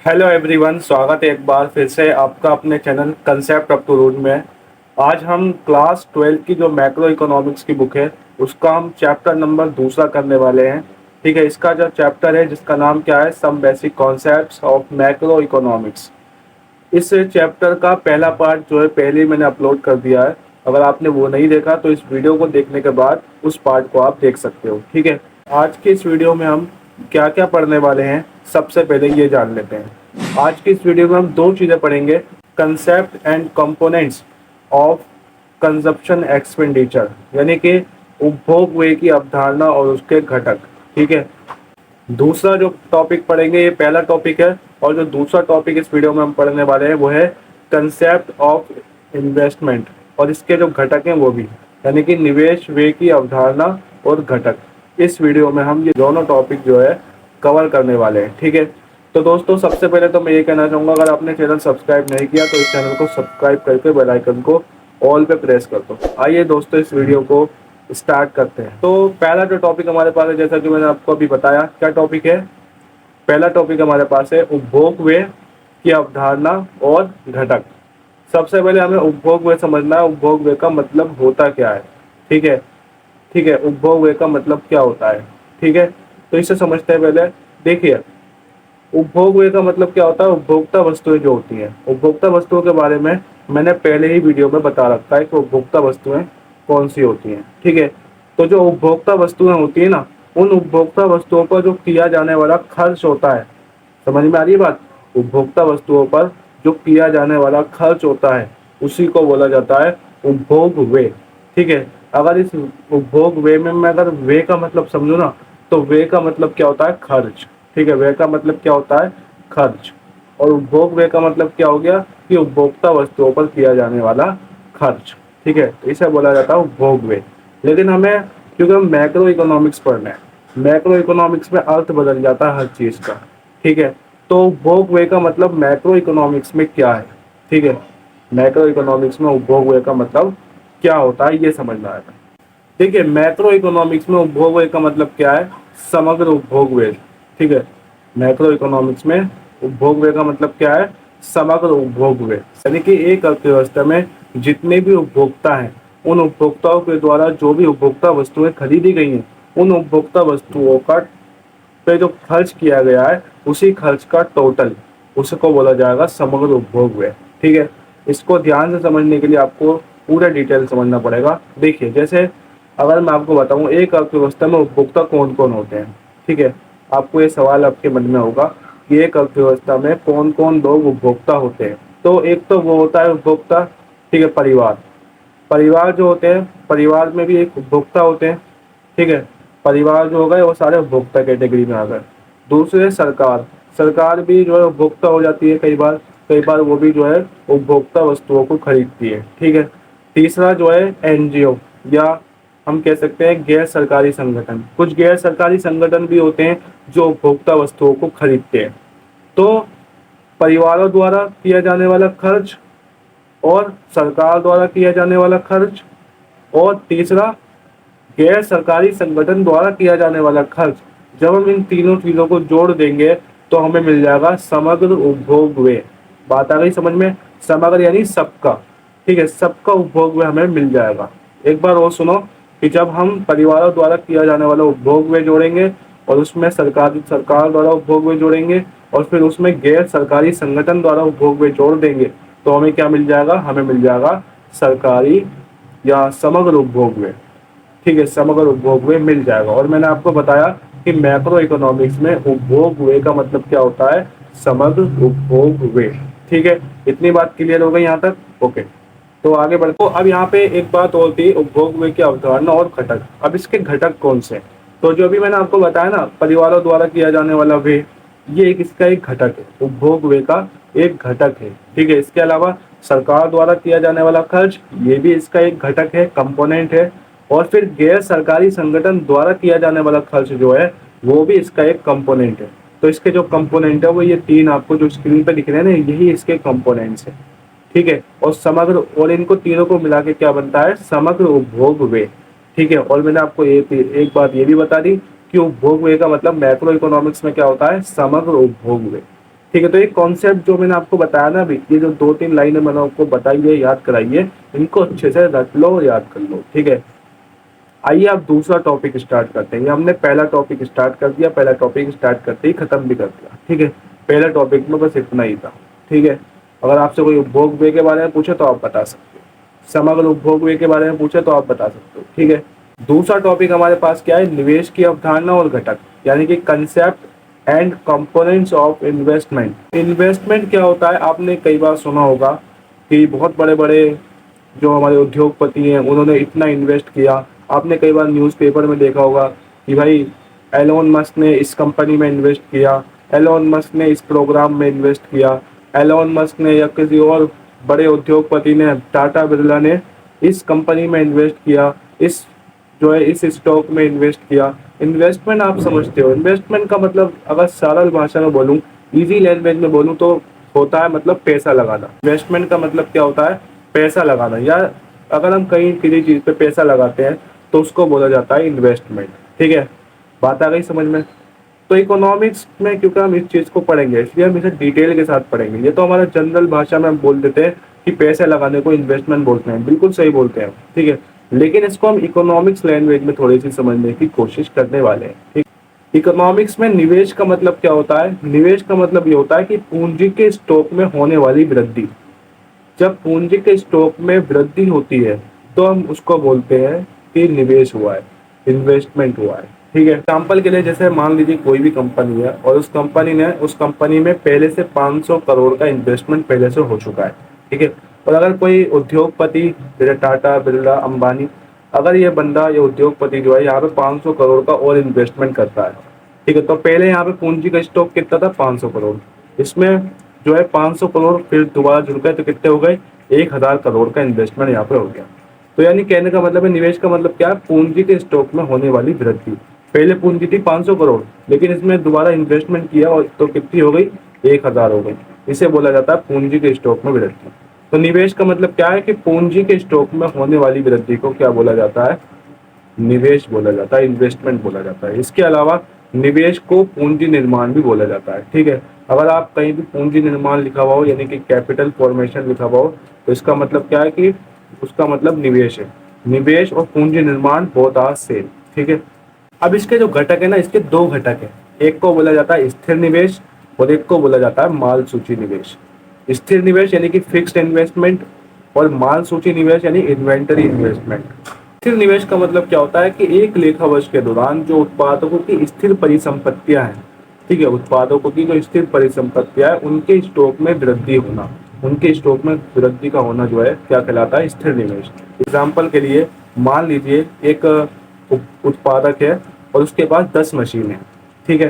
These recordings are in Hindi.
हेलो एवरीवन, स्वागत है एक बार फिर से आपका अपने channel concept up to root में। आज हम क्लास 12 की जो मैक्रो इकोनॉमिक्स की बुक है उसका हम चैप्टर नंबर दूसरा करने वाले हैं। ठीक है, इसका जो चैप्टर है जिसका नाम क्या है, some basic concepts of macro economics. इस चैप्टर का पहला पार्ट जो है पहले ही मैंने अपलोड कर दिया है। अगर आपने वो नहीं देखा तो इस वीडियो को देखने के बाद उस पार्ट को आप देख सकते हो। ठीक है, आज के इस वीडियो में हम क्या क्या पढ़ने वाले हैं सबसे पहले ये जान लेते हैं। आज की इस वीडियो में हम दो चीज़ें पढ़ेंगे, concept and components of consumption expenditure, यानी कि उपभोग व्यय की अवधारणा और उसके घटक। ठीक है, दूसरा जो टॉपिक पढ़ेंगे ये पहला टॉपिक है, और जो दूसरा टॉपिक इस वीडियो में हम पढ़ने वाले हैं वो है कंसेप्ट ऑफ इन्वेस्टमेंट और इसके जो घटक हैं वो भी, यानी कि निवेश व्यय की अवधारणा और घटक। इस वीडियो में हम ये दोनों टॉपिक जो है कवर करने वाले हैं। ठीक है, तो दोस्तों सबसे पहले तो मैं ये कहना चाहूँगा, अगर आपने चैनल सब्सक्राइब नहीं किया तो इस चैनल को सब्सक्राइब करके बेल आइकन को ऑल पे प्रेस कर दो। आइए दोस्तों इस वीडियो को स्टार्ट करते हैं। तो पहला जो टॉपिक हमारे पास है, जैसा कि मैंने आपको अभी बताया, क्या टॉपिक है? पहला टॉपिक हमारे पास है उपभोग व्यय की अवधारणा और घटक। सबसे पहले हमें उपभोग व्यय समझना है, उपभोग व्यय का मतलब होता क्या है। ठीक है, ठीक है, उपभोग व्यय का मतलब क्या होता है। ठीक है, तो इसे समझते हैं पहले। देखिए, उपभोग व्यय का मतलब क्या होता है। उपभोक्ता वस्तुएं जो होती हैं, उपभोक्ता वस्तुओं के बारे में मैंने पहले ही वीडियो में बता रखा है कि उपभोक्ता वस्तुएं कौन सी होती हैं। ठीक है, तो जो उपभोक्ता वस्तुएं होती है ना, उन उपभोक्ता वस्तुओं पर जो किया जाने वाला खर्च होता है, समझ में आ रही है बात? उपभोक्ता वस्तुओं पर जो किया जाने वाला खर्च होता है उसी को बोला जाता है उपभोग व्यय। ठीक है, अगर इस उपभोग व्यय में मैं अगर व्यय का मतलब समझू ना, तो व्यय का मतलब क्या होता है? खर्च। ठीक है, व्यय का मतलब क्या होता है? खर्च। और उपभोग व्यय का मतलब क्या हो गया कि उपभोक्ता वस्तुओं पर किया जाने वाला खर्च। ठीक है, तो इसे बोला जाता है उपभोग व्यय। लेकिन हमें, क्योंकि हम मैक्रो इकोनॉमिक्स पढ़ना है, मैक्रो इकोनॉमिक्स में अर्थ बदल जाता है हर चीज का। ठीक है, तो उपभोग व्यय का मतलब मैक्रो इकोनॉमिक्स में क्या है। ठीक है, मैक्रो इकोनॉमिक्स में उपभोग व्यय का मतलब क्या होता है ये समझना है। देखिए, मैक्रो इकोनॉमिक्स में उपभोग व्यय का मतलब क्या है? समग्र उपभोग व्यय। ठीक है, मैक्रो इकोनॉमिक्स में उपभोग व्यय का मतलब क्या है? समग्र उपभोग व्यय, यानी कि एक अर्थव्यवस्था में जितने भी उपभोक्ता हैं, उन उपभोक्ताओं के द्वारा जो भी उपभोक्ता वस्तुएं खरीदी गई हैं, उन उपभोक्ता वस्तुओं का पे जो खर्च किया गया है उसी खर्च का टोटल, उसको बोला जाएगा समग्र उपभोग व्यय। ठीक है, इसको ध्यान से समझने के लिए आपको पूरा डिटेल समझना पड़ेगा। देखिए, जैसे अगर मैं आपको बताऊं एक अर्थव्यवस्था में उपभोक्ता कौन कौन होते हैं। ठीक है, आपको ये सवाल आपके मन में होगा कि एक अर्थव्यवस्था में कौन कौन लोग उपभोक्ता होते हैं। तो एक तो वो होता है उपभोक्ता, ठीक है, परिवार। परिवार जो होते हैं, परिवार में भी एक उपभोक्ता होते हैं। ठीक है, परिवार जो हो गए वो सारे उपभोक्ता कैटेगरी में आ गए। दूसरे सरकार, सरकार भी जो है उपभोक्ता हो जाती है कई बार, कई बार वो भी जो है उपभोक्ता वस्तुओं को खरीदती है। ठीक है, तीसरा जो है एनजीओ, या हम कह सकते हैं गैर सरकारी संगठन। कुछ गैर सरकारी संगठन भी होते हैं जो उपभोक्ता वस्तुओं को खरीदते हैं। तो परिवारों द्वारा किया जाने वाला खर्च, और सरकार द्वारा किया जाने वाला खर्च, और तीसरा गैर सरकारी संगठन द्वारा किया जाने वाला खर्च, जब हम इन तीनों चीजों को जोड़ देंगे तो हमें मिल जाएगा समग्र उपभोग व्यय। बात आ गई समझ में? समग्र यानी सबका। ठीक है, सबका उपभोग व्यय हमें मिल जाएगा। एक बार और सुनो कि जब हम परिवारों द्वारा किया जाने वाला उपभोग व्यय जोड़ेंगे और उसमें सरकार द्वारा उपभोग व्यय जोड़ेंगे और फिर उसमें गैर सरकारी संगठन द्वारा उपभोग व्यय जोड़ देंगे, तो हमें क्या मिल जाएगा? हमें मिल जाएगा सरकारी या समग्र उपभोग व्यय। ठीक है, समग्र उपभोग व्यय मिल जाएगा। और मैंने आपको बताया कि मैक्रो इकोनॉमिक्स में उपभोग व्यय का मतलब क्या होता है? समग्र उपभोग व्यय। ठीक है, इतनी बात क्लियर हो गई यहाँ तक? ओके, तो आगे बढ़ते। तो अब यहाँ पे एक बात और थी, उपभोग व्यय की अवधारणा और घटक। अब इसके घटक कौन से? तो जो भी मैंने आपको बताया ना, परिवारों द्वारा किया जाने वाला व्यय, ये एक इसका एक घटक है, उपभोग व्यय का एक घटक है। ठीक है, इसके अलावा सरकार द्वारा किया जाने वाला खर्च, ये भी इसका एक घटक है, कंपोनेंट है। और फिर गैर सरकारी संगठन द्वारा किया जाने वाला खर्च जो है वो भी इसका एक कंपोनेंट है। तो इसके जो कंपोनेंट है वो ये तीन आपको जो स्क्रीन पे दिख रहे हैं ना, यही इसके कंपोनेंट्स है। ठीक है, और समग्र, और इनको तीनों को मिला के क्या बनता है? समग्र उपभोग व्यय। ठीक है, और मैंने आपको एक बात ये भी बता दी कि उपभोग व्यय का मतलब मैक्रो इकोनॉमिक्स में क्या होता है? समग्र उपभोग व्यय। ठीक है, तो एक कॉन्सेप्ट जो मैंने आपको बताया ना अभी, ये जो 2-3 लाइनें मैंने आपको बताई है, याद कराई है, इनको अच्छे से रट लो, याद कर लो। ठीक है, आइए अब दूसरा टॉपिक स्टार्ट करते हैं। ये हमने पहला टॉपिक स्टार्ट कर दिया, पहला टॉपिक स्टार्ट करते ही खत्म भी कर दिया। ठीक है, पहले टॉपिक में बस इतना ही था। ठीक है, अगर आपसे कोई उपभोग व्यय के बारे में पूछे तो आप बता सकते हो, समग्र उपभोग व्यय के बारे में पूछे तो आप बता सकते हो। ठीक है, दूसरा टॉपिक हमारे पास क्या है, निवेश की अवधारणा और घटक, यानी कि concept and components of investment. Investment क्या होता है, आपने कई बार सुना होगा कि बहुत बड़े बड़े जो हमारे उद्योगपति हैं उन्होंने इतना इन्वेस्ट किया। आपने कई बार न्यूज़पेपर में देखा होगा कि भाई एलोन मस्क ने इस कंपनी में इन्वेस्ट किया, एलोन मस्क ने इस प्रोग्राम में इन्वेस्ट किया, एलोन मस्क ने या किसी और बड़े उद्योगपति ने, टाटा बिरला ने इस कंपनी में इन्वेस्ट किया, इस जो है इस स्टॉक में इन्वेस्ट किया। इन्वेस्टमेंट आप समझते हो, इन्वेस्टमेंट का मतलब अगर सरल भाषा में बोलूँ, इजी लैंग्वेज में बोलूँ तो होता है मतलब पैसा लगाना। इन्वेस्टमेंट का मतलब क्या होता है, पैसा लगाना, या अगर हम कहीं किसी चीज़ पे पैसा लगाते हैं तो उसको बोला जाता है इन्वेस्टमेंट। ठीक है, बात आ गई समझ में। तो इकोनॉमिक्स में क्योंकि हम इस चीज़ को पढ़ेंगे इसलिए हम इसे डिटेल के साथ पढ़ेंगे। ये तो हमारा जनरल भाषा में हम बोल देते हैं कि पैसे लगाने को इन्वेस्टमेंट बोलते हैं, बिल्कुल सही बोलते हैं। ठीक है, लेकिन इसको हम इकोनॉमिक्स लैंग्वेज में थोड़ी सी समझने की कोशिश करने वाले हैं। ठीक, इकोनॉमिक्स में निवेश का मतलब क्या होता है, निवेश का मतलब ये होता है कि पूंजी के स्टॉक में होने वाली वृद्धि। जब पूंजी के स्टॉक में वृद्धि होती है तो हम उसको बोलते हैं कि निवेश हुआ है, इन्वेस्टमेंट हुआ है। ठीक है, एग्जाम्पल के लिए जैसे मान लीजिए कोई भी कंपनी है और उस कंपनी में पहले से 500 करोड़ का इन्वेस्टमेंट पहले से हो चुका है। ठीक है, और अगर कोई उद्योगपति जैसे टाटा बिरला अंबानी, अगर ये बंदा ये उद्योगपति जो है यहाँ पे 500 करोड़ का और इन्वेस्टमेंट करता है। ठीक है, तो पहले यहाँ पे पूंजी का स्टॉक कितना था, 500 करोड़, इसमें जो है 500 करोड़ फिर दोबारा जुड़ गए तो कितने हो गए, 1000 करोड़ का इन्वेस्टमेंट यहाँ पे हो गया। तो यानी कहने का मतलब है निवेश का मतलब क्या है, पूंजी के स्टॉक में होने वाली वृद्धि। पहले पूंजी थी 500 करोड़, लेकिन इसमें दोबारा इन्वेस्टमेंट किया और तो कितनी हो गई, 1000 हो गई। इसे बोला जाता है पूंजी के स्टॉक में वृद्धि। तो निवेश का मतलब क्या है कि पूंजी के स्टॉक में होने वाली वृद्धि को क्या बोला जाता है, निवेश बोला जाता है, इन्वेस्टमेंट बोला जाता है। इसके अलावा निवेश को पूंजी निर्माण भी बोला जाता है। ठीक है, अगर आप कहीं भी पूंजी निर्माण लिखा हुआ हो यानी कि कैपिटल फॉर्मेशन लिखा हुआ हो तो इसका मतलब क्या है कि उसका मतलब निवेश है। निवेश और पूंजी निर्माण बहुत आज सेम। ठीक है, अब इसके जो घटक है ना, इसके दो घटक है, एक को बोला जाता है स्थिर निवेश और एक को बोला जाता है माल सूची निवेश। स्थिर निवेश यानी कि फिक्स्ड इन्वेस्टमेंट और माल सूची निवेश यानी इन्वेंटरी इन्वेस्टमेंट। स्थिर निवेश का मतलब क्या होता है कि एक लेखा वर्ष के दौरान जो उत्पादकों की स्थिर परिसंपत्तियां हैं, ठीक है, उत्पादकों की जो स्थिर परिसंपत्तियां हैं उनके स्टॉक में वृद्धि होना, उनके स्टॉक में वृद्धि का होना जो है क्या कहलाता है, स्थिर निवेश। एग्जाम्पल के लिए मान लीजिए एक उत्पादक है और उसके पास 10 मशीन है। ठीक है,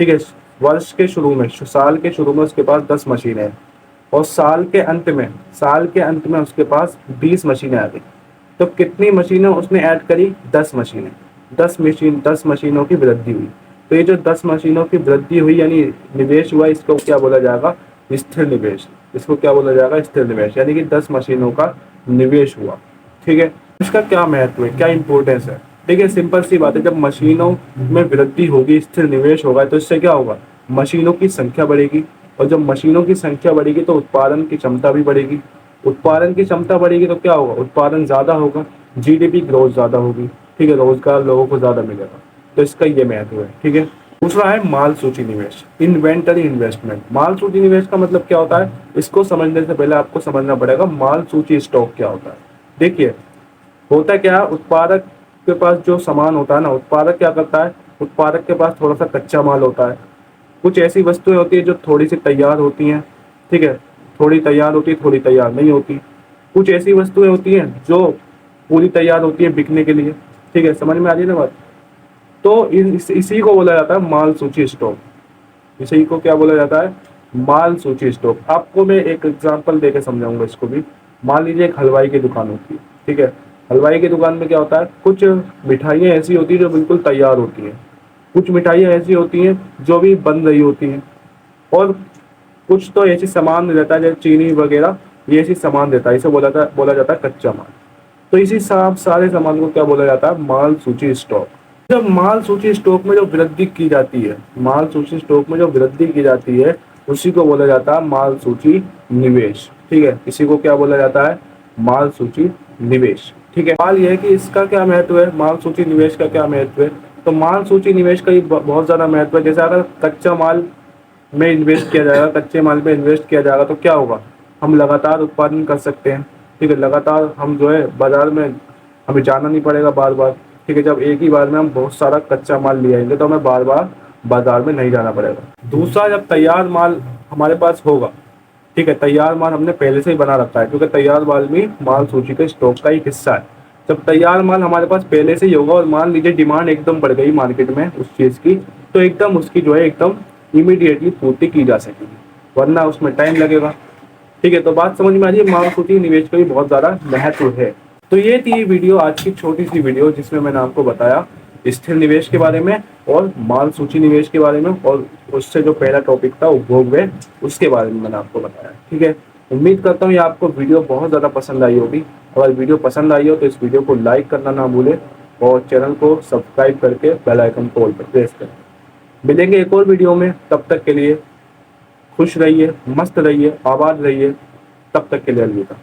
ठीक है, वर्ष के शुरू में, साल के शुरू में उसके पास 10 मशीन है और साल के अंत में उसके पास 20 मशीनें आ गई। तो कितनी मशीनें उसने ऐड करी, 10 मशीनें। 10 मशीनों की वृद्धि हुई। तो ये जो 10 मशीनों की वृद्धि हुई यानी निवेश हुआ, इसको क्या बोला जाएगा, स्थिर निवेश। इसको क्या बोला जाएगा, स्थिर निवेश, यानी कि 10 मशीनों का निवेश हुआ। ठीक है, इसका क्या महत्व है, क्या इंपॉर्टेंस है। देखिए सिंपल सी बात है, जब मशीनों में वृद्धि होगी, स्थिर निवेश होगा, तो इससे क्या होगा, मशीनों की संख्या बढ़ेगी और जब मशीनों की संख्या बढ़ेगी तो उत्पादन की क्षमता भी बढ़ेगी। उत्पादन की क्षमता बढ़ेगी तो क्या होगा, उत्पादन ज्यादा होगा, जीडीपी ग्रोथ ज्यादा होगी। ठीक है, रोजगार लोगों को ज्यादा मिलेगा। तो इसका ये महत्व है। ठीक है, दूसरा है माल सूची निवेश, इन्वेंटरी इन्वेस्टमेंट। माल सूची निवेश का मतलब क्या होता है, इसको समझने से पहले आपको समझना पड़ेगा माल सूची स्टॉक क्या होता है। देखिए होता क्या है, उत्पादक के पास जो सामान होता है ना, उत्पादक क्या करता है, उत्पादक के पास थोड़ा सा कच्चा माल होता है, कुछ ऐसी वस्तुएं होती है जो थोड़ी सी तैयार होती हैं। ठीक है, थोड़ी तैयार होती है, थोड़ी तैयार नहीं होती। कुछ ऐसी वस्तुएं होती हैं जो पूरी तैयार होती है बिकने के लिए। ठीक है, समझ में आ रही है ना बात। तो इसी को बोला जाता है माल सूची स्टॉक। इसी को क्या बोला जाता है, माल सूची स्टॉक। आपको मैं एक एग्जांपल देके समझाऊंगा इसको भी। मान लीजिए एक हलवाई की दुकान होती है। ठीक है, हलवाई की दुकान में क्या होता है, कुछ मिठाइयाँ ऐसी होती है जो बिल्कुल तैयार होती हैं, कुछ मिठाइयाँ ऐसी होती हैं जो भी बन रही होती हैं, और कुछ तो ऐसी सामान रहता है जैसे चीनी वगैरह, ये ऐसी सामान देता है, इसे बोला जाता है कच्चा माल। तो इसी सारे सामान को क्या बोला जाता है, माल सूची स्टॉक। जब माल सूची स्टॉक में जो वृद्धि की जाती है, माल सूची स्टॉक में जो वृद्धि की जाती है उसी को बोला जाता है माल सूची निवेश। ठीक है, इसी को क्या बोला जाता है, माल सूची निवेश। ठीक है, सवाल यह है कि इसका क्या महत्व है, माल सूची निवेश का क्या महत्व है। तो माल सूची निवेश का बहुत ज्यादा महत्व है। जैसे अगर कच्चा माल में इन्वेस्ट किया जाएगा, कच्चे माल में इन्वेस्ट किया जाएगा तो क्या होगा, हम लगातार उत्पादन कर सकते हैं। ठीक है, लगातार हम जो है बाजार में हमें जाना नहीं पड़ेगा बार बार। ठीक है, जब एक ही बार में हम बहुत सारा कच्चा माल ले आएंगे तो हमें बार बार बाजार में नहीं जाना पड़ेगा। दूसरा, जब तैयार माल हमारे पास होगा, ठीक है, तैयार माल हमने पहले से ही बना रखा है, क्योंकि तैयार माल भी माल सूची के स्टॉक का एक हिस्सा है। जब तैयार माल हमारे पास पहले से ही होगा और मान लीजिए डिमांड एकदम बढ़ गई मार्केट में उस चीज़ की, तो एकदम उसकी जो है एकदम इमीडिएटली पूर्ति की जा सकेगी, वरना उसमें टाइम लगेगा। ठीक है, तो बात समझ में आ रही है, माल सूची निवेश का भी बहुत ज़्यादा महत्व है। तो ये थी वीडियो, आज की छोटी सी वीडियो, जिसमें मैंने आपको बताया स्थिर निवेश के बारे में और माल सूची निवेश के बारे में, और उससे जो पहला टॉपिक था उपभोग व्यय, उसके बारे में मैंने आपको बताया। ठीक है, उम्मीद करता हूँ ये आपको वीडियो बहुत ज़्यादा पसंद आई होगी। अगर वीडियो पसंद आई हो तो इस वीडियो को लाइक करना ना भूलें और चैनल को सब्सक्राइब करके बेल आइकन को ऑल पर प्रेस करें। मिलेंगे एक और वीडियो में, तब तक के लिए खुश रहिए, मस्त रहिए, आबाद रहिए। तब तक के लिए अलविदा।